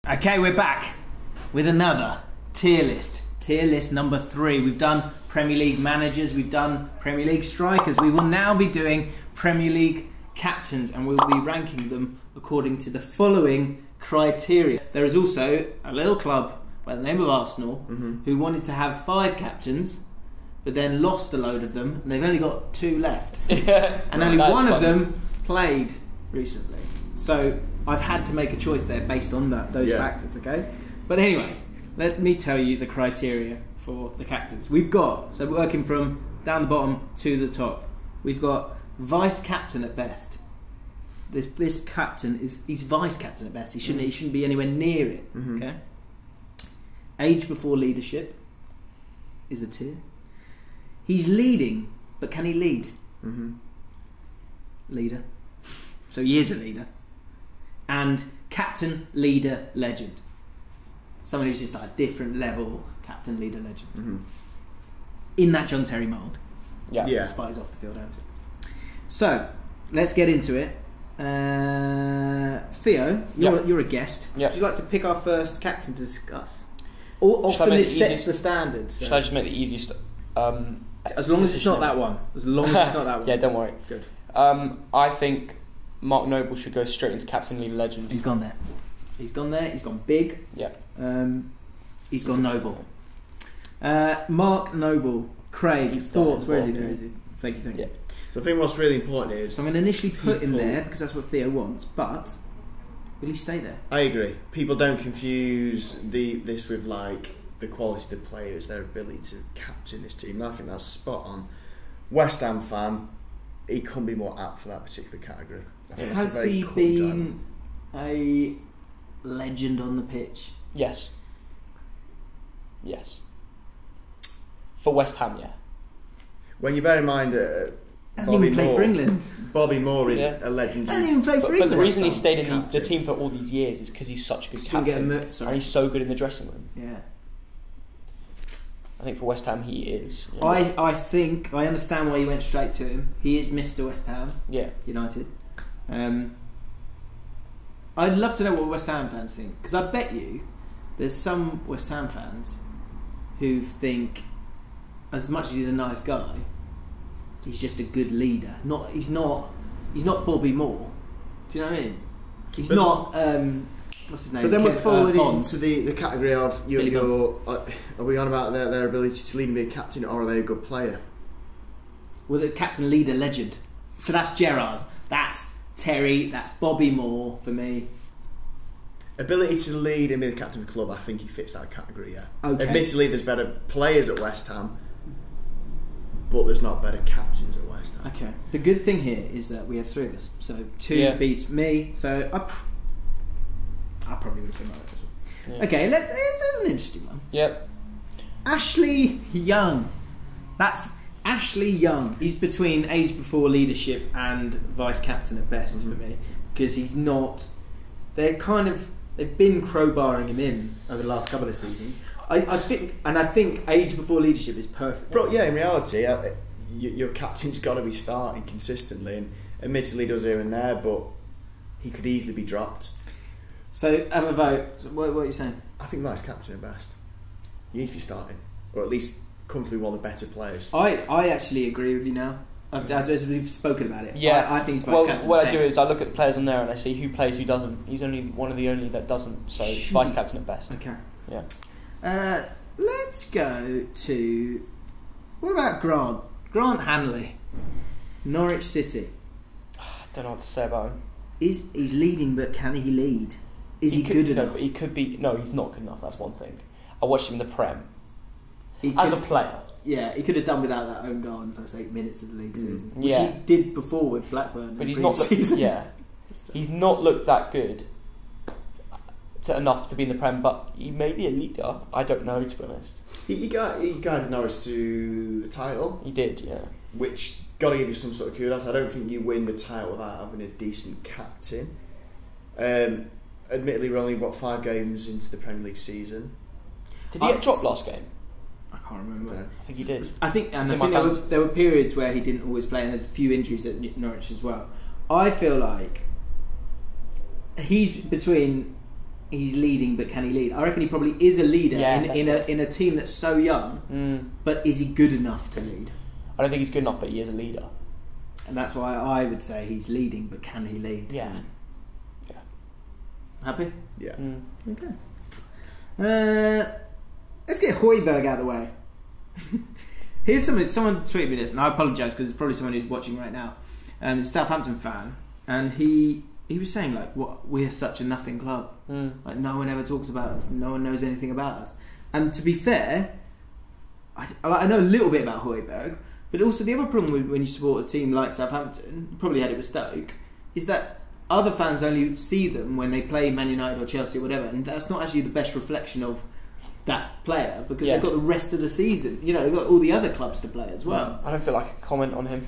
Okay, we're back with another tier list. Tier list number 3. We've done Premier League managers, we've done Premier League strikers. We will now be doing Premier League captains, and we'll be ranking them according to the following criteria. There is also a little club by the name of Arsenal who wanted to have 5 captains, but then lost a load of them, and they've only got 2 left. And only one of them played recently. So I've had to make a choice there based on those factors, okay? But anyway, let me tell you the criteria for the captains. We've got, so working from down the bottom to the top, we've got vice captain at best. This captain he's vice captain at best. He shouldn't be anywhere near it. Okay. Age before leadership is a tier. He's leading, but can he lead? Leader. So he is a leader. And captain, leader, legend. Someone who's just like a different level captain, leader, legend. In that John Terry mould. Yeah. Spies off the field antics. So let's get into it. Theo, you're a guest. Would you like to pick our first captain to discuss? Often it sets the standards. So. Should I just make the easiest? As long as it's not that one. As long as it's not that one. Yeah, don't worry. Good. I think Mark Noble should go straight into captain, leader, legend. He's gone there. He's gone big. Yeah. He's gone noble. Mark Noble. Craig, thoughts? Where is he? There is he. Thank you. Yeah. So I think what's really important is... So I'm going to initially put him there because that's what Theo wants, but will he stay there? I agree. People don't confuse this with like the quality of the players, their ability to captain this team. And I think that's spot on. West Ham fan, he couldn't be more apt for that particular category. I think Has he been a legend on the pitch? Yes. For West Ham, yeah. When you bear in mind hasn't even played for England. Bobby Moore is a legend. Hasn't even played for England. But the reason he stayed in the team for all these years is because he's such a good captain. And he's so good in the dressing room. Yeah. I think for West Ham he is. I think I understand why you went straight to him. He is Mr. West Ham. Yeah. United. I'd love to know what West Ham fans think, because I bet you there's some West Ham fans who think, as much as he's a nice guy, he's just a good leader. He's not Bobby Moore. Do you know what I mean? He's not. What's his name? But then we're falling into the category of are we on about their ability to lead and be a captain, or are they a good player? Well, the captain, leader, legend. So that's Gerrard. That's Terry. That's Bobby Moore for me. Ability to lead and be the captain of the club, I think he fits that category. Yeah. Okay. Admittedly, there's better players at West Ham, but there's not better captains at West Ham. Okay. The good thing here is that we have 3 of us. So 2 beats me. So I probably would have been like that as well. Yeah. Okay, it's an interesting one. Yep. Ashley Young. That's Ashley Young. He's between age before leadership and vice captain at best for me, because he's not. They've been crowbarring him in over the last couple of seasons. I think age before leadership is perfect. But yeah, in reality, your captain's got to be starting consistently, and admittedly does here and there, but he could easily be dropped. So have a vote. So what are you saying? I think vice captain at best. You need to be starting, or at least comfortably one of the better players. I actually agree with you now. As we've spoken about it. Yeah. I think he's vice captain. What I do is I look at the players on there and I see who plays, who doesn't. He's only one of the only that doesn't. So vice captain at best. Okay. Yeah. Let's go to. What about Grant? Grant Hanley, Norwich City. I don't know what to say about him. He's leading, but can he lead? Is he good enough? No, but he could be. No, he's not good enough. That's one thing. I watched him in the Prem. As a player. Yeah, he could have done without that own goal in the first 8 minutes of the league season, which he did before with Blackburn. But he's not. He's not looked that good enough to be in the Prem. But he may be a leader. I don't know, to be honest. He guided Norwich to the title. He did, yeah. Which got to give you some sort of kudos. I don't think you win the title without having a decent captain. Admittedly, we're only 5 games into the Premier League season. Did he get dropped last game? I can't remember. I think he did. I think there were periods where he didn't always play, and there's a few injuries at Norwich as well. I feel like he's between he's leading, but can he lead? I reckon he probably is a leader in a team that's so young. But is he good enough to lead? I don't think he's good enough, but he is a leader. And that's why I would say he's leading, but can he lead? Yeah. Happy? Yeah. Okay. Let's get Højbjerg out of the way. Here's something. Someone tweeted me this, and I apologise because it's probably someone who's watching right now. It's a Southampton fan, and he was saying like, "What, we're such a nothing club. Like no one ever talks about us. No one knows anything about us." And to be fair, I know a little bit about Højbjerg, but also the other problem when you support a team like Southampton, you probably had it with Stoke, is that other fans only see them when they play Man United or Chelsea or whatever, and that's not actually the best reflection of that player, because they've got the rest of the season. You know, they've got all the other clubs to play as well. I don't feel like I could comment on him.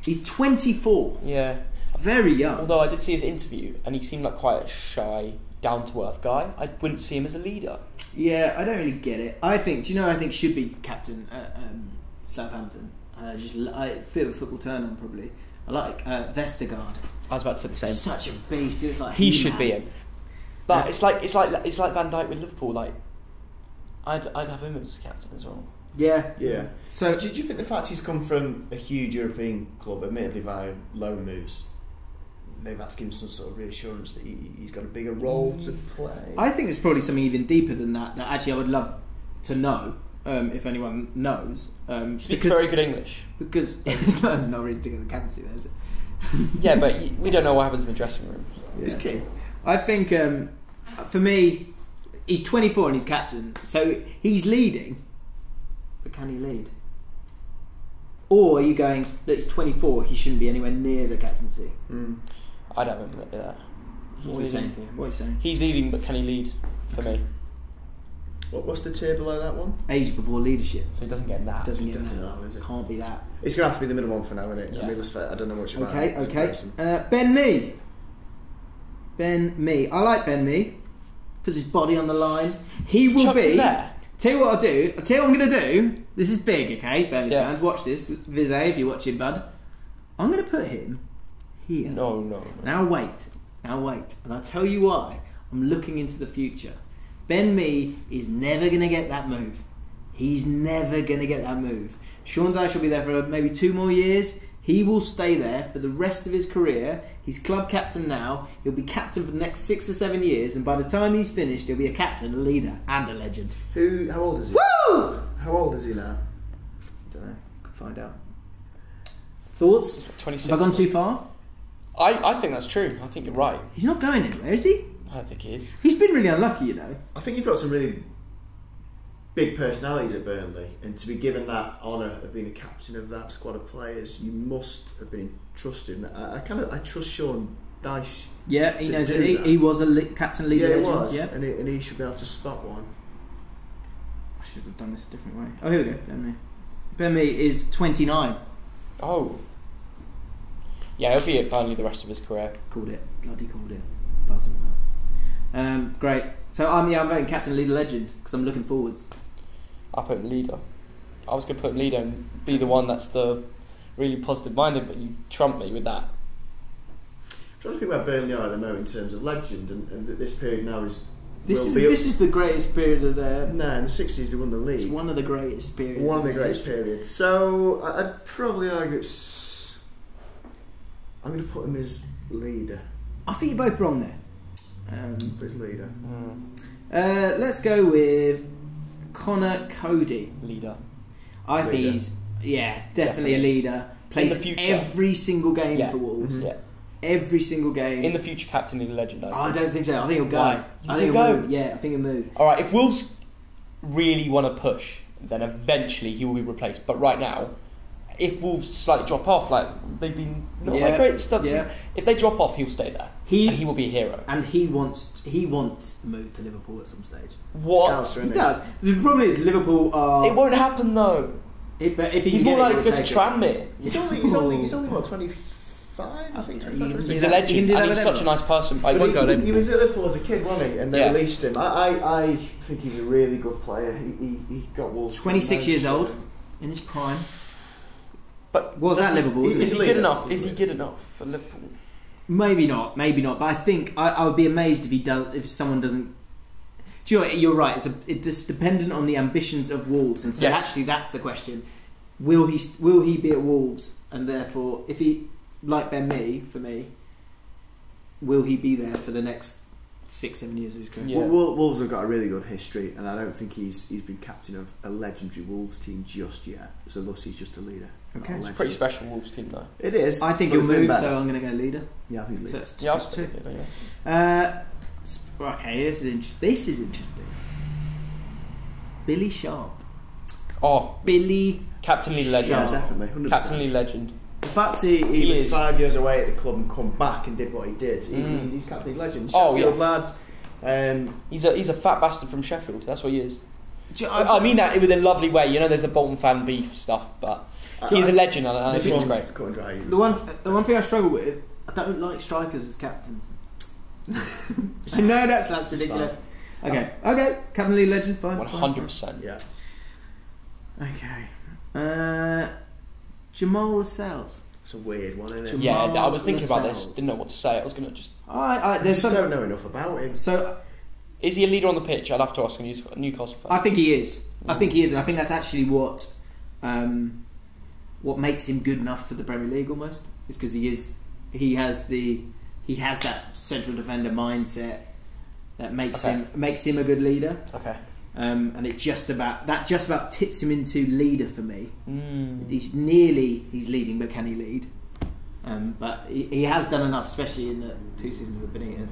He's 24. Yeah. Very young. Although I did see his interview, and he seemed like quite a shy, down-to-earth guy. I wouldn't see him as a leader. Yeah, I don't really get it. I think should be captain at Southampton. I feel a football turn on probably. I like Vestergaard. I was about to say the same. Such a beast. It was like he should be him. But it's like Van Dijk with Liverpool. Like I'd have him as captain as well. Yeah. So do you think the fact he's come from a huge European club, admittedly via loan moves, they've had to give him some sort of reassurance that he's got a bigger role to play? I think there's probably something even deeper than that. That actually I would love to know. If anyone knows, speaks very good English. Because there's no reason to get the captaincy there, is it? Yeah, but we don't know what happens in the dressing room. It's key. I think for me, he's 24 and he's captain, so he's leading. But can he lead? Or are you going, look, he's 24, he shouldn't be anywhere near the captaincy? I don't remember that. What are you saying? He's leading, but can he lead for me? What's the tier below that one? Age before leadership. So he doesn't get that. Doesn't get that. Is it? Can't be that. It's going to have to be the middle one for now, isn't it? Yeah. I mean, I don't know much about Okay. Ben Mee. I like Ben Mee because his body on the line. He will be. There. Tell you what I'll do. I'll tell you what I'm going to do. This is big, okay? Burnley fans, watch this. Vizay, if you're watching, bud. I'm going to put him here. No. Now wait. And I'll tell you why. I'm looking into the future. Ben Mee is never going to get that move. He's never going to get that move. Sean Dyche will be there for maybe 2 more years. He will stay there for the rest of his career. He's club captain now. He'll be captain for the next 6 or 7 years, and by the time he's finished, he'll be a captain, a leader, and a legend. How old is he? Woo! How old is he now? Don't know. Could find out. Thoughts? He's like 26. Have I gone too far? I think that's true. I think you're right. He's not going anywhere, is he? I don't think he is. He's been really unlucky, you know. I think you've got some really big personalities at Burnley, and to be given that honour of being a captain of that squad of players, you must have been trusted. I trust Sean Dyche. Yeah, he knows it. He was a captain leader legend. Was. Yeah, and he should be able to spot one. I should have done this a different way. Oh, here we go. Ben Mee is 29. Oh. Yeah, he'll be at Burnley the rest of his career. Bloody called it. Buzzing with that. Great. So I'm voting captain, leader, legend because I'm looking forwards. I put him leader. I was going to put him leader and be the one that's the really positive minded, but you trumped me with that. I'm trying to think where Burnley are at the moment in terms of legend, and this period now is. This is the greatest period of their. No, in the 60s they won the league. It's one of the greatest periods. One of the greatest periods. So I'd probably argue I'm going to put him as leader. I think you're both wrong there. His leader. Let's go with Connor Cody. Leader. I think he's definitely a leader. Plays in the future. Every single game for Wolves. Mm-hmm. Yeah. Every single game. In the future, captain, leader, legend. I don't think so. I think he'll go. Why? I think he'll move. Yeah, I think he'll move. All right. If Wolves really want to push, then eventually he will be replaced. But right now, if Wolves slightly drop off, like they've been not that great stuff. Yeah. If they drop off, he'll stay there. And he will be a hero. And he wants to move to Liverpool at some stage. What? He does. The problem is Liverpool are. It won't happen though. But if he's more likely to go to Tranmere. He's only what, 25? I think 25. He's a legend and he's such a nice person. But he was at Liverpool as a kid, wasn't he? And they released him. I think he's a really good player. He got Wolves. 26 years old in his prime. But was that Liverpool? Is he good enough? Is he good enough for Liverpool? Maybe not. But I think I would be amazed if he does. If someone doesn't. Do you know what? You're right. It's just dependent on the ambitions of Wolves, and so actually that's the question. Will he be at Wolves, and therefore, if he like Ben Mee for me, will he be there for the next 6-7 years of his career? Yeah. Wolves have got a really good history, and I don't think he's been captain of a legendary Wolves team just yet. So thus he's just a leader. Okay, it's a pretty special Wolves team though. It is. I think he'll move, so I'm going to go leader. Yeah, I think leader. Yeah, I'll stick leader. Yeah. Okay, this is interesting. Billy Sharp. Oh, Billy. Captain League legend. Yeah, definitely. 100%. Captain League legend. The fact he was 5 years away at the club and come back and did what he did. He's captain legend. Sheffield lad. He's a fat bastard from Sheffield. That's what he is. I mean that with a lovely way. You know, there's a Bolton fan beef stuff, but he's a legend, and I think he's great. The one thing I struggle with, I don't like strikers as captains. No, that's ridiculous. Okay, Captain League legend, fine. 100%. Yeah. Okay. Jamal Lascelles. It's a weird one, isn't it? Yeah, I was thinking about this. Didn't know what to say. I was going to just. I don't know enough about him. So, is he a leader on the pitch? I'd have to ask a Newcastle fan. I think he is. I think he is, and I think that's actually what makes him good enough for the Premier League. Almost is because he has that central defender mindset that makes him a good leader. Okay. And it just about tips him into leader for me. He's leading, but can he lead? But he has done enough, especially in the 2 seasons with Benitez.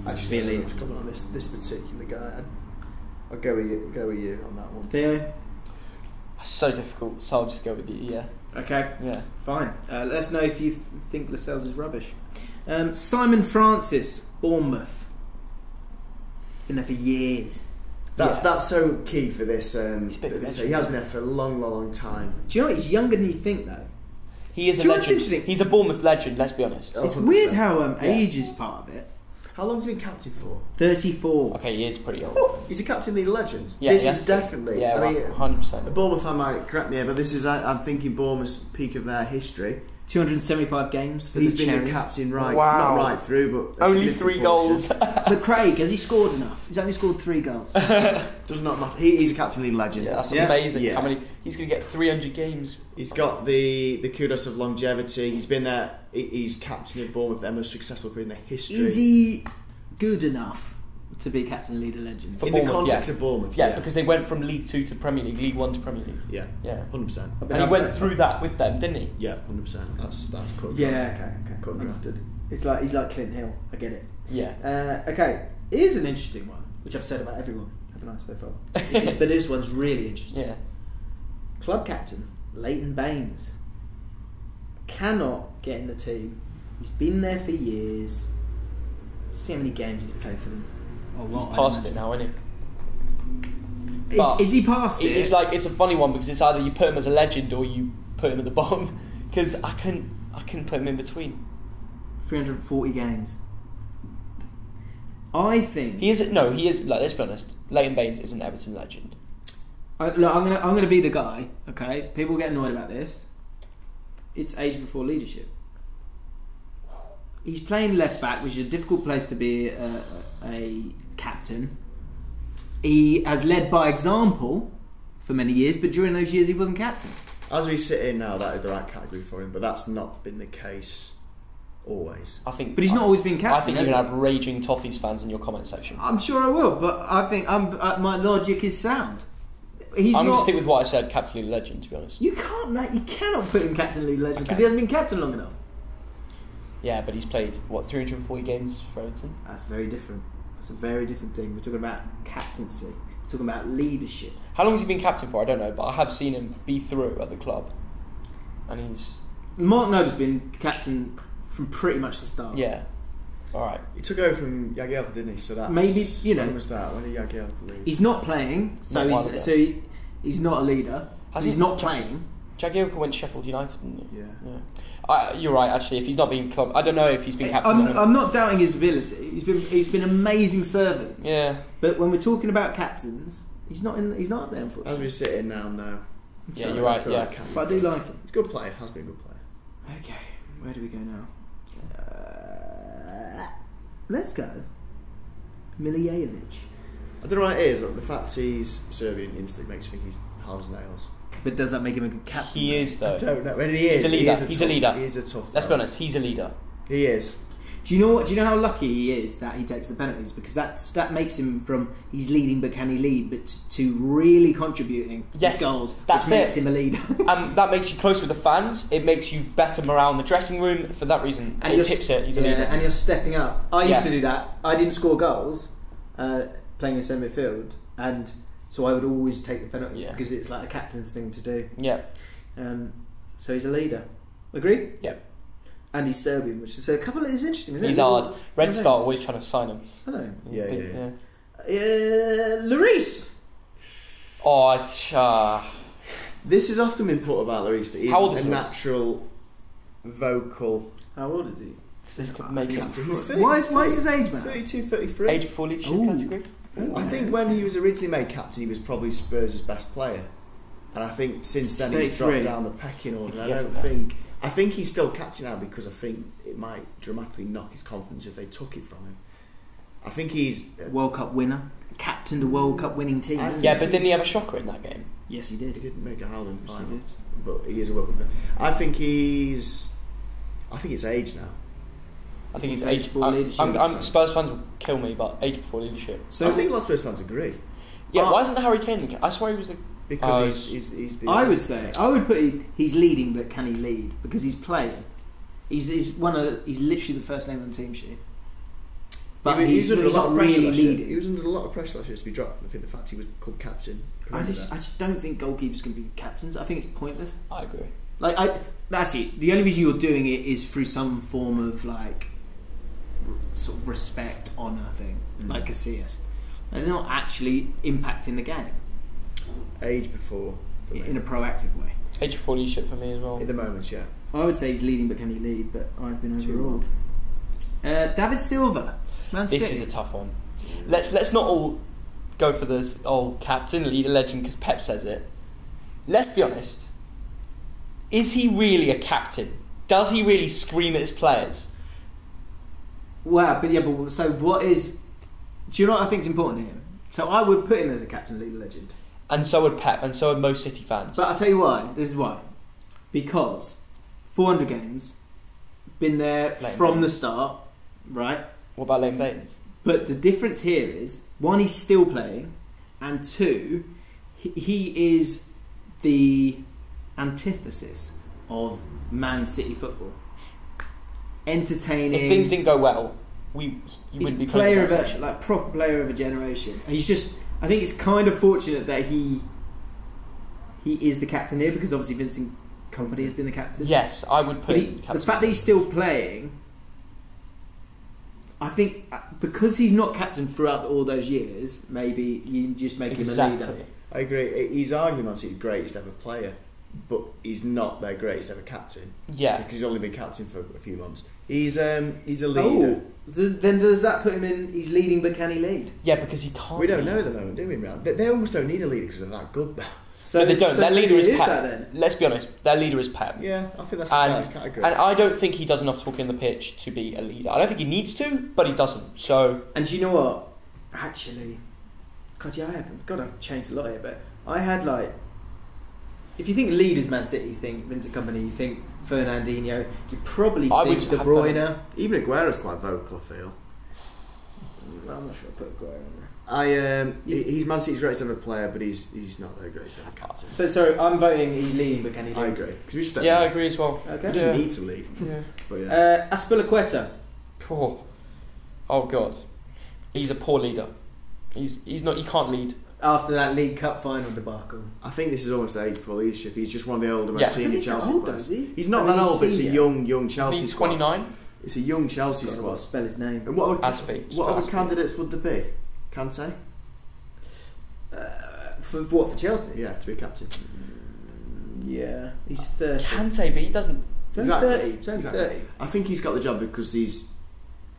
I just be a leader to come on this particular guy. I'll go with you on that one. Theo? That's so difficult, so I'll just go with you. Yeah. Okay. Yeah. Fine. Let us know if you think Lascelles is rubbish. Simon Francis, Bournemouth. Been there for years. That's so key for this. He has been there for a long time. Do you know what? He's younger than you think, though. He is a legend. He's a Bournemouth legend. Let's be honest. It's weird how age is part of it. How long has he been captain for? 34. Okay, he is pretty old. He's a captain league legend. Yeah, this is definitely. Yeah, I mean, 100%. A Bournemouth fan might correct me here, but this is. I'm thinking Bournemouth's peak of their history. 275 games for He's the been the captain not right through, but only 3 goals. But Craig, has he scored enough? He's only scored 3 goals. Does not matter. He's a captain league legend. Yeah, that's amazing. Yeah. How many? He's going to get 300 games. He's got the kudos of longevity. He's been there. He's captain of Bournemouth, their most successful career in their history. Is he good enough to be captain leader legend? In the context of Bournemouth, yeah, because they went from League 2 to Premier League, League 1 to Premier League. Yeah, 100%. And he went through that with them, didn't he? Yeah, 100%. That's cool. Yeah, okay. Understood. He's like Clint Hill. I get it. Yeah. Okay, here's an interesting one, which I've said about everyone, haven't I, so far? But this one's really interesting. Yeah. Club captain Leighton Baines cannot get in the team. He's been there for years. See how many games he's played for them. He's past it now, isn't he? Is he past it? It's a funny one because it's either you put him as a legend or you put him at the bottom. Because I couldn't put him in between. 340 games. I think he is. No, he is. Like, let's be honest. Leighton Baines is an Everton legend. I'm gonna be the guy. Okay, people get annoyed about this. It's age before leadership. He's playing left back, which is a difficult place to be a captain. He has led by example for many years, but during those years he wasn't captain. As we sit in now, that is the right category for him, but that's not been the case always. I think, but he's not always been captain. I think you're gonna have raging Toffees fans in your comment section. I'm sure I will, but I think my logic is sound. I'm going to stick with what I said, captain league legend. To be honest, you cannot put him captain league legend because he hasn't been captain long enough. Yeah, but he's played, 340 games for Everton? That's very different. That's a very different thing. We're talking about captaincy. We're talking about leadership. How long has he been captain for? I don't know, but I have seen him be through at the club. And he's... Mark Noble's been captain from pretty much the start. Yeah. Alright. He took over from Jagielka, didn't he? So that's... Maybe, when was that? When did Jagielka leave? He's not playing, he's not a leader. He's not playing. Jagielka went to Sheffield United, didn't he? Yeah. You're right. Actually, if he's not been club, I don't know if he's been captain. I'm not doubting his ability. He's been an amazing servant. Yeah. But when we're talking about captains, he's not up there. Unfortunately, as we sit in now, no. Yeah, you're right. Yeah, but I do like him. He's a good player. Has been a good player. Okay, where do we go now? let's go. Milijevic. I don't know what it is. The fact he's Serbian instantly makes me think he's hard as nails. But does that make him a good captain? He is, though. I don't know. When he is, he's a leader. He's a leader. He is a tough. Let's be honest. He's a leader. He is. Do you know what? Do you know how lucky he is that he takes the penalties? Because that makes him from he's leading but can he lead, but to really contributing with goals, which makes him a leader. And that makes you close with the fans. It makes you better morale in the dressing room. For that reason, and it tips it. He's a leader. And you're stepping up. I used to do that. I didn't score goals playing in centre midfield, and so I would always take the penalties because it's like a captain's thing to do. Yeah. So he's a leader. Agree? Yeah. And he's Serbian, which is a couple of... It's interesting, isn't it? He's hard. Red Star always trying to sign him. I know. Yeah. Lloris. This has often been put about Lloris that he's a natural vocal... How old is he? This could make him... Why is his age, man? 32, 33. Age before leadership category? I think when he was originally made captain, he was probably Spurs' best player. And I think since then he's dropped down the pecking order. I think he's still captain now because I think it might dramatically knock his confidence if they took it from him. I think he's World Cup winner, captained a World Cup winning team. Yeah, but didn't he have a shocker in that game? Yes, he did. He didn't make a Howland final, he did. But he is a World Cup winner. I think it's age now. I think it's age before leadership. Spurs fans will kill me, but age before leadership. So I think lots of Spurs fans agree. Yeah, why isn't Harry Kane the I swear he was the... Because he's the... I would put he's leading, but can he lead? Because he's playing. He's literally the first name on the team sheet. But he's not really leading. He was under a lot of pressure last year to be dropped. I think the fact he was called captain. I just don't think goalkeepers can be captains. I think it's pointless. I agree. Actually, the only reason you're doing it is through some form of sort of respect, honour thing, like Casillas. And they're not actually impacting the game. Age before, in a proactive way. Age before leadership for me as well. In the moments, yeah. I would say he's leading, but can he lead? But I've been overruled. David Silva, Man City. This is a tough one. Let's not all go for this captain, leader, legend because Pep says it. Let's be honest. Is he really a captain? Does he really scream at his players? Well, but so what is... Do you know what I think is important here? So I would put him as a captain, leader, legend. And so would Pep, and so would most City fans. But I'll tell you why. This is why. Because 400 games, been there from the start, right? What about Leighton Baines? But the difference here is, one, he's still playing, and two, he is the antithesis of Man City football. Entertaining. If things didn't go well, he wouldn't be playing proper player of a generation. And he's just... I think it's kind of fortunate that he is the captain here because obviously Vincent Kompany has been the captain. Yes, I would put him captain. The fact that he's still playing, I think because he's not captain throughout all those years, maybe you just make him a leader. I agree. He's arguing on City's greatest ever player, but he's not their greatest ever captain. Yeah, because he's only been captain for a few months. He's a leader. Then does that put him in? He's leading, but can he lead? Yeah, because he can't. We don't know at the moment, do we? They almost don't need a leader because they're that good now. No, they don't. Their leader is Pep. Let's be honest. Their leader is Pep. Yeah, I think that's a fair category. And I don't think he does enough talking on the pitch to be a leader. I don't think he needs to, but he doesn't. So. And do you know what? Actually, I've changed a lot here, but I had if you think leaders Man City, you think Vincent Kompany, you think Fernandinho, you probably think De Bruyne. Even Mcguire's quite vocal, I feel. I'm not sure I put Mcguire on there. He's Man City's greatest ever player, but he's not their greatest ever captain. So I'm voting he's leading, but can he lead? I agree. We just I agree as well. Okay. He doesn't need to lead. Yeah. But Azpilicueta. Poor. Oh God, he's a poor leader. He's not. He can't lead. After that League Cup final debacle, I think this is almost age for leadership. He's just one of the older, most senior Chelsea players. He's not that old, but it's a young Chelsea. He's 29. It's a young Chelsea squad. Spell his name. And what other candidates would there be? Kante? For Chelsea? Yeah, to be captain. Yeah, he's 30. Kante, but he doesn't. He's only 30. I think he's got the job because he's.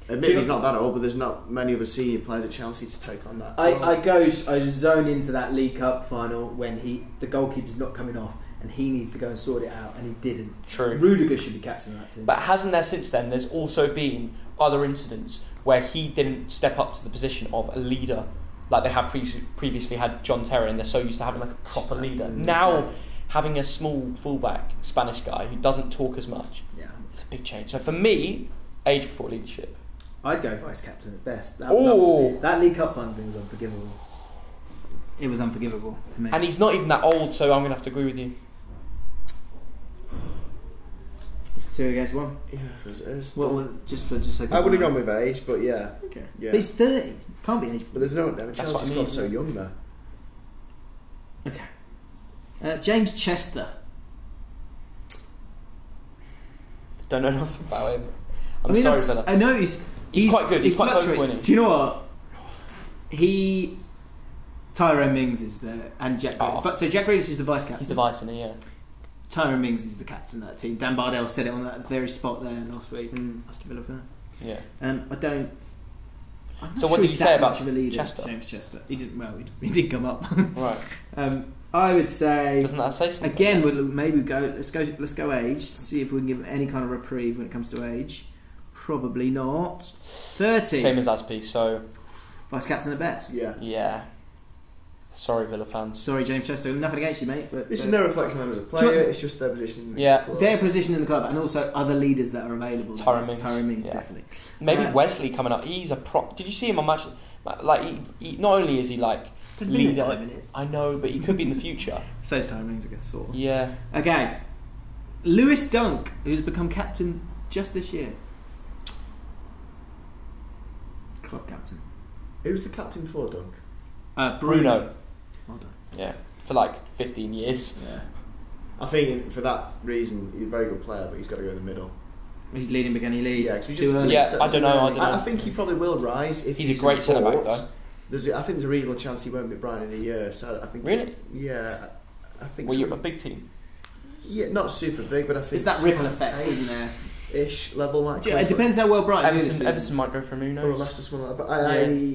Admittedly, he's not that old, but there's not many other senior players at Chelsea to take on that. I zone into that League Cup final when the goalkeeper's not coming off, and he needs to go and sort it out, and he didn't. True. Rudiger should be captain of that team. But hasn't there since then? There's also been other incidents where he didn't step up to the position of a leader, like they have previously had John Terry, and they're so used to having like a proper leader. Now, having a small fullback Spanish guy who doesn't talk as much, it's a big change. So for me, age before leadership. I'd go vice captain at best. That League Cup final thing was unforgivable. It was unforgivable for me. And he's not even that old, so I'm going to have to agree with you. It's 2 against 1. Yeah, it's well, just like I would have gone with age, but yeah. Okay. Yeah. But he's 30. Can't be age. But there's no. Chelsea's got so young there. Okay. James Chester. Don't know enough about him. I'm sorry for that. I know he's quite good. He's quite close winning. Do you know what? Tyrone Mings is and Jack Grealish. So Jack Grealish is the vice captain. He's the vice, isn't he? Yeah. Tyrone Mings is the captain of that team. Dan Bardell said it on that very spot there last week. Aston Villa fan. Yeah. I don't. So what did you say about Chester? James Chester. He did well. He did come up. Right. I would say. Doesn't that say something? Again, we'll maybe go. Let's go age. See if we can give him any kind of reprieve when it comes to age. Probably not. 30. Same as Aspi. So. Vice captain at best. Yeah. Yeah. Sorry, Villa fans. Sorry, James Chester. Nothing against you, mate. But this is no reflection on him as a player. It's just their position. Their position in the club, and also other leaders that are available. Tyrone Mings, definitely. Maybe Wesley coming up. He's a prop. Did you see him on match? Like, he not only is he like leader. 5 minutes. I know, but he could be in the future. So is Tyrone Mings, I guess. Sort of. Yeah. Okay. Lewis Dunk, who's become captain just this year. Club captain. Who's the captain before Dunk? Bruno. Well done. Yeah, for like 15 years. Yeah. I think for that reason, he's a very good player, but he's got to go in the middle. He's leading big any lead. Yeah, too early. I don't know. I think he probably will rise if he's a great centre back though. I think there's a reasonable chance he won't be Brian in a year. So I think. Really? I think. Were you a big team? Yeah, not super big, but I think it's that ripple effect, isn't there? Ish level, like it depends how well Brighton Everton might go for Nuno or Leicester, something like that.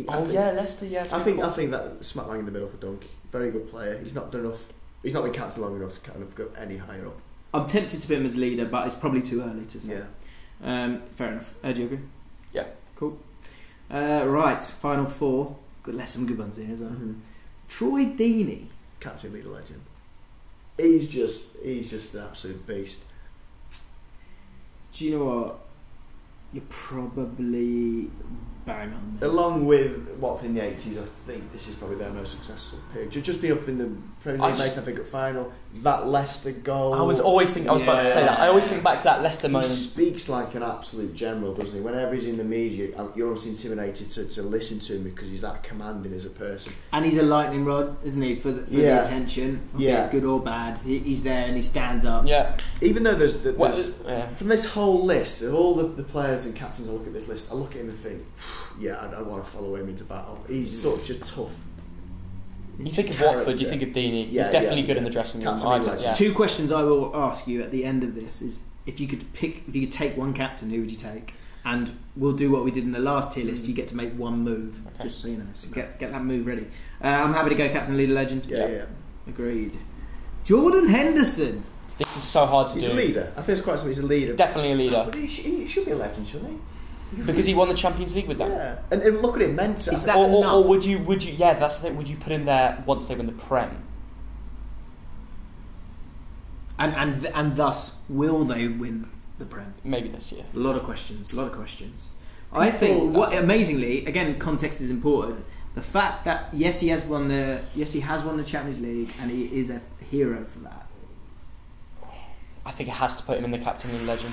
But Leicester. Yeah, I think that smack bang in the middle for Dunk. Very good player. He's not done enough. He's not been captain long enough to kind of go any higher up. I'm tempted to put him as leader, but it's probably too early to say. Yeah. Fair enough. Do you agree? Yeah. Cool. Right, final 4. Left some good ones here as well. Mm-hmm. Troy Deeney, captain, leader, legend. He's just an absolute beast. Do you know what? You're probably bang on there. Along with Watford in the 80s, I think this is probably their most successful period. Just being up in the Premier League, making a big final, that Leicester goal. I was about to say that. I always think back to that Leicester moment. He speaks like an absolute general, doesn't he? Whenever he's in the media, you're almost intimidated to listen to him because he's that commanding as a person. And he's a lightning rod, isn't he, for the attention? Good or bad. He's there and he stands up. Yeah. Even though there's from this whole list of all the players and captains, I look at this list, I look at him and think, I want to follow him into battle. He's such a tough. You think of Watford, you think of Deeney. He's definitely good in the dressing room. 2 questions I will ask you at the end of this is if you could take one captain, who would you take? And we'll do what we did in the last tier list. You get to make one move, just so you know. So get that move ready. I'm happy to go captain, leader, legend. Yeah. Agreed. Jordan Henderson. This is so hard to do. He's a leader. I think it's quite something. He's a leader. Definitely a leader. But he should be a legend, shouldn't he? Because he won the Champions League with them. Yeah, and look at it, mental. Is that enough? Or would you? Yeah, that's the thing. Would you put him there once they win the Prem? And thus, will they win the Prem? Maybe this year. A lot of questions. I think amazingly, again, context is important. The fact that he has won the Champions League, and he is a hero for that. I think it has to put him in the captain and legend.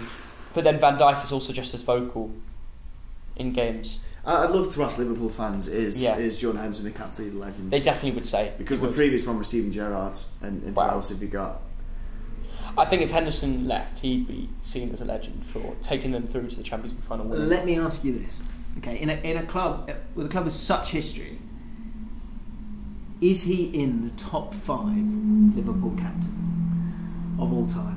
But then Van Dijk is also just as vocal in games. I'd love to ask Liverpool fans: Is Jordan Henderson the captain, leader, legend? They definitely would say, because the previous one was Steven Gerrard, and who else have you got? I think if Henderson left, he'd be seen as a legend for taking them through to the Champions League final. Let me ask you this: okay, in a club with a club with such history, is he in the top 5 Liverpool captains of all time?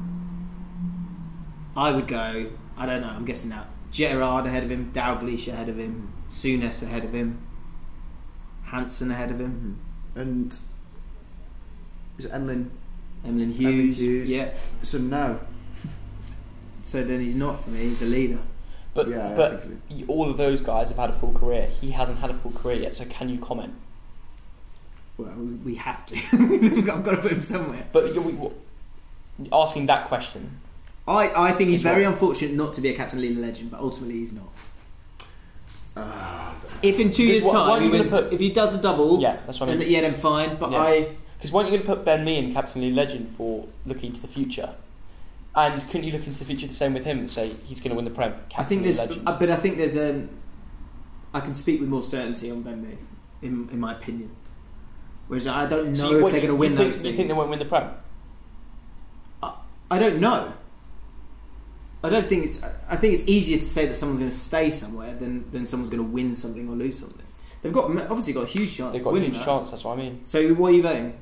I would go, I don't know, I'm guessing now, Gerrard ahead of him, Dalglish ahead of him, Souness ahead of him, Hansen ahead of him. And is it Emlyn Emlyn Hughes. Yeah. So no. So then he's not for me. He's a leader. But all of those guys have had a full career. He hasn't had a full career yet. So can you comment? Well, we have to. I've got to put him somewhere. But asking that question, I think he's very unfortunate not to be a captain, leader, legend. But ultimately, he's not. If in 2 years' time, if he does the double, that's what I mean. Then fine. But because weren't you going to put Ben Mee in captain, leader, legend for looking into the future? And couldn't you look into the future the same with him and say he's going to win the Prem? Captain, legend. But I think there's I can speak with more certainty on Ben Mee, in my opinion. Whereas I don't know if they're going to win those things. You think they won't win the Prem? I don't know. I think it's easier to say that someone's going to stay somewhere than someone's going to win something or lose something. They've obviously got a huge chance. They've got a huge chance. That's what I mean. So what are you voting?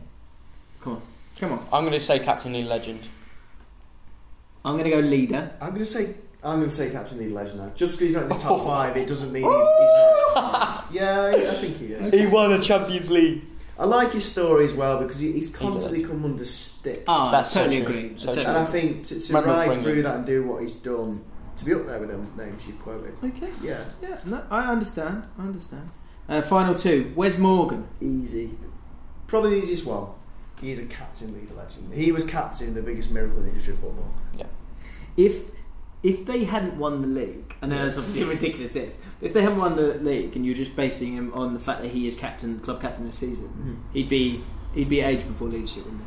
Come on. I'm going to say captain, leader, legend. I'm going to go leader. I'm going to say captain, leader, legend now. Just because he's not in the top 5, it doesn't mean he's not. Yeah, I think he is. He won a Champions League. I like his story as well because he's constantly come under stick. That's totally agree. And I think to ride through that and do what he's done, to be up there with them names you quoted. Okay. Yeah. No, I understand. Final 2. Where's Morgan? Easy. Probably the easiest one. He's a captain, leader, legend. He was captain, the biggest miracle in the history of football. Yeah. If they hadn't won the league, I know that's obviously ridiculous. If they hadn't won the league and you're just basing him on the fact that he is club captain this season, he'd be aged before leadership, wouldn't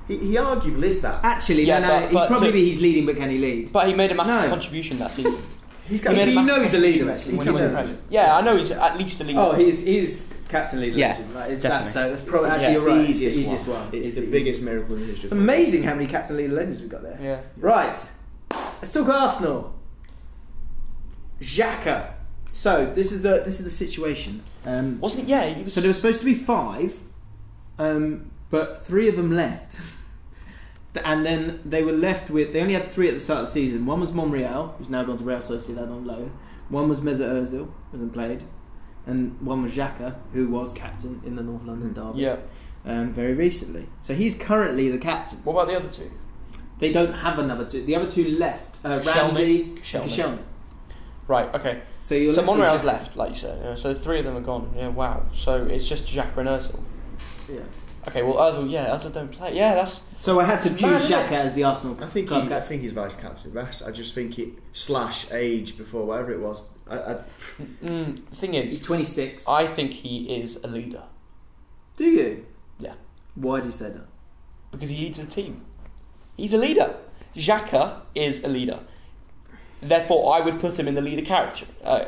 he? He arguably is that. Actually, he'd probably be he's leading, but can he lead? But he made a massive contribution that season. He's a leader. Actually, I know he's at least a leader. Oh, he's captain, leader, legend. That's probably the easiest one. It's the biggest miracle in the history. It's amazing how many captain, leader, legends we've got there. Yeah. Right. Let's talk Arsenal. Xhaka. So this is the situation. Wasn't it? He was. So there were supposed to be 5, but 3 of them left, and then they were left with. They only had 3 at the start of the season. One was Monreal, who's now gone to Real Sociedad on loan. One was Mesut Ozil, hasn't played, and one was Xhaka, who was captain in the North London derby. Yeah. Very recently. So he's currently the captain. What about the other 2? They don't have another 2. The other 2 left. Ramsey, Koscielny. Right, okay. So Monreal's left, like you said. Yeah, so 3 of them are gone. Yeah, wow. So it's just Xhaka and Ozil. Yeah. Okay, well Ozil don't play. Yeah, that's. So I had to choose Xhaka as the Arsenal. I think he's vice captain. I just think / age before whatever it was. The thing is, he's 26. I think he is a leader. Do you? Yeah. Why do you say that? Because he leads a team. He's a leader. Xhaka is a leader. Therefore, I would put him in the leader character.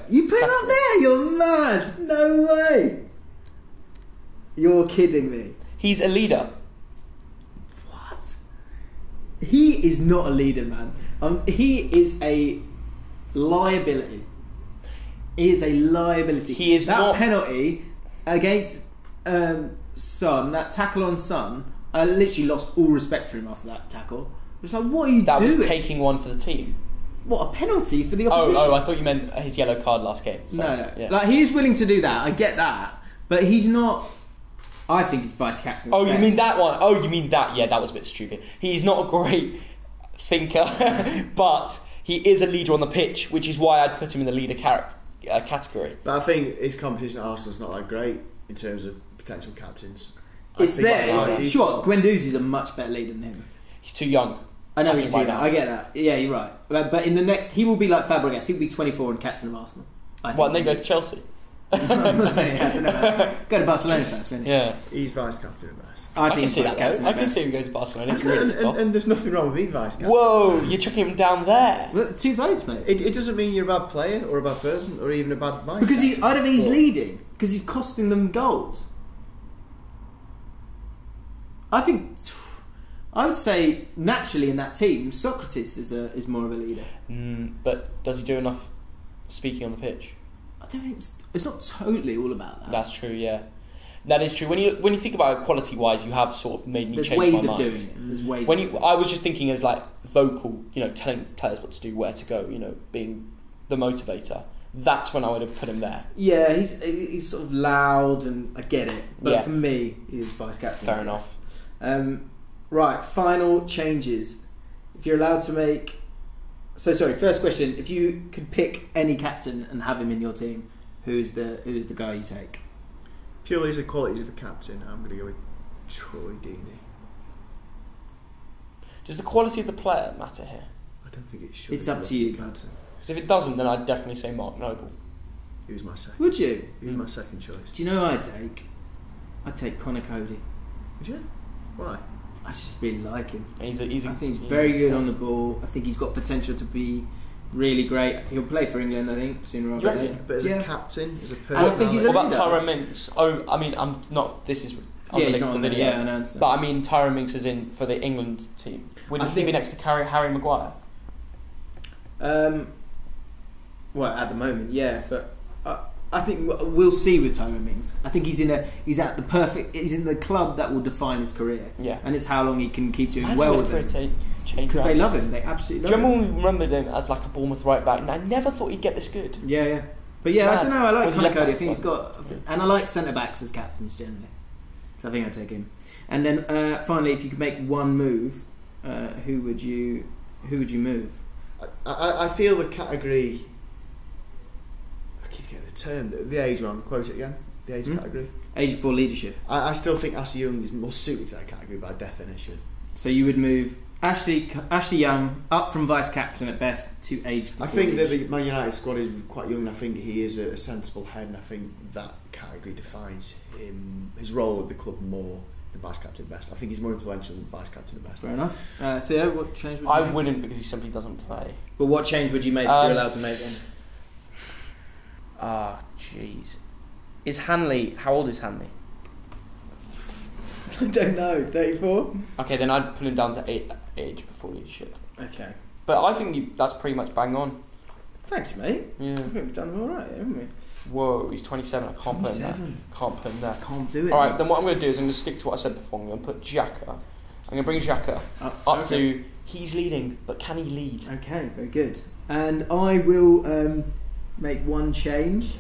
You put him up there? You're mad! No way! You're kidding me. He's a leader. What? He is not a leader, man. He is a liability. He is a liability. He is that not... penalty against Son, that tackle on Son, I literally lost all respect for him after that tackle. It's like, what are you doing? That was taking one for the team. What, a penalty for the opposition? Oh, I thought you meant his yellow card last game. So, no. Yeah. Like, he is willing to do that. I get that. But he's not... I think he's vice captain. Oh, you mean that one? Oh, you mean that? Yeah, that was a bit stupid. He's not a great thinker, but he is a leader on the pitch, which is why I'd put him in the leader category. But I think his competition at Arsenal's not that great in terms of potential captains. It's there. Sure, Guendouzi's a much better leader than him. He's too young. I know he's too young. I get that. Yeah, you're right. But in the next... He will be like Fabregas. He'll be 24 and captain of Arsenal. What, and then go to Chelsea? I'm not saying I don't know. Go to Barcelona first, wouldn't he? Yeah. He's vice captain at best. I can see that though. I can see him go to Barcelona. And there's nothing wrong with being vice captain. Whoa, you're chucking him down there. Well, 2 votes, mate. It doesn't mean you're a bad player or a bad person or even a bad vice. Because I don't think he's leading. Because he's costing them goals. I would say naturally in that team, Socrates is more of a leader. But does he do enough speaking on the pitch? I don't think it's not totally all about that. That's true, yeah. That is true. When you think about it quality-wise, you have sort of made me change my mind. There's ways of doing it. There's ways. I was just thinking as like vocal, telling players what to do, where to go, being the motivator. That's when I would have put him there. Yeah, he's sort of loud, and I get it. But for me, he's vice captain. Fair enough. Right, final changes. If you're allowed to make... first question. If you could pick any captain and have him in your team, who's the guy you take? Purely as the qualities of a captain, I'm going to go with Troy Deeney. Does the quality of the player matter here? I don't think it should. It's up to you. Captain. Because if it doesn't, then I'd definitely say Mark Noble. He was my second. Would you? He was my second choice. Do you know who I'd take? I'd take Connor Cody. Would you? Why? I just really like him. I think he's very good on the ball. I think he's got potential to be really great. He'll play for England, I think, sooner or later. But as a captain, as a person, I think he's a what about leader. Tyrone Mings? Oh, I mean, I'm not. This is unrelated to the video. Yeah, I know. But I mean, Tyrone Mings is in for the England team. Wouldn't he be next to Harry Maguire? Well, at the moment, yeah, but I think we'll see with Tyrone Mings. I think he's in the club that will define his career. Yeah, and it's how long he can keep doing well with them. Because they love him, they absolutely love him. Do you remember him as like a Bournemouth right back? And I never thought he'd get this good. Yeah. But it's yeah, mad. I don't know. I like Connor Cody. I think back? he's got, and I like centre backs as captains generally. So I think I'd take him. And then finally, if you could make one move, who would you move? I feel the category. I keep getting the term. The age one. Quote it again. The age category. Age for leadership. I still think Ashley Young is more suited to that category by definition. So you would move Ashley Young up from vice captain at best to age. I think that the Man United squad is quite young, and I think he is a sensible head, and I think that category defines his role at the club more than vice captain at best. I think he's more influential than vice captain at best. Fair enough. Theo, what change would you I make? wouldn't, because he simply doesn't play. But what change would you make if you're allowed to make one? Jeez. Is Hanley... How old is Hanley? I don't know. 34? Okay, then I'd put him down to age before leadership. Okay. But I think that's pretty much bang on. Thanks, mate. Yeah. I think we've done all right, haven't we? Whoa, he's 27. I can't put him there. Can't put him there. Can't do it. Alright, then what I'm going to do is I'm going to stick to what I said before. I'm going to put Xhaka. I'm going to bring Xhaka up to... He's leading, but can he lead? Okay, very good. And I will make one change.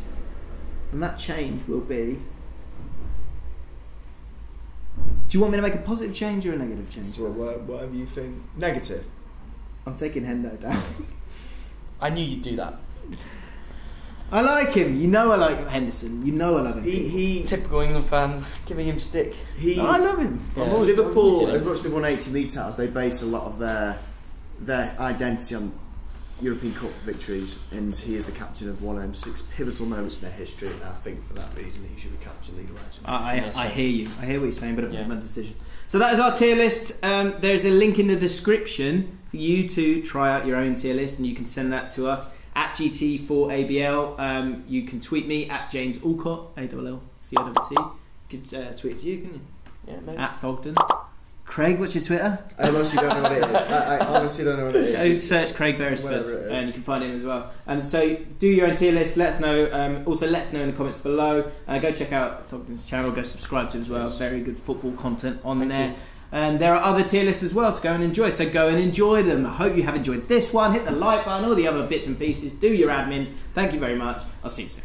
And that change will be... Do you want me to make a positive change or a negative change? Well, whatever you think. Negative. I'm taking Hendo down. I knew you'd do that. I like him. You know I like Henderson. You know I love him. He Typical England fans giving him stick. I love him. Yeah. Liverpool, as much as they've won 80 league titles, they base a lot of their identity on European Cup victories, and he is the captain of one of them 6 pivotal moments in their history, and I think for that reason he should be captain leader. I hear you. I hear what you're saying, but I haven't made my decision. So that is our tier list. There's a link in the description for you to try out your own tier list, and you can send that to us at GT4ABL. You can tweet me at James Allcott, ALLCOTT. You could tweet to you, can you? Yeah, maybe. At Fogden. Craig, what's your Twitter? I honestly don't know what it is. I honestly don't know what it is. Go search Craig Beresford and you can find him as well. So do your own tier list, let us know. Also let us know in the comments below. Go check out Fogden's channel, go subscribe to it as well. Very good football content on there. And there are other tier lists as well to go and enjoy, so go and enjoy them. I hope you have enjoyed this one. Hit the like button, all the other bits and pieces. Do your admin. Thank you very much. I'll see you soon.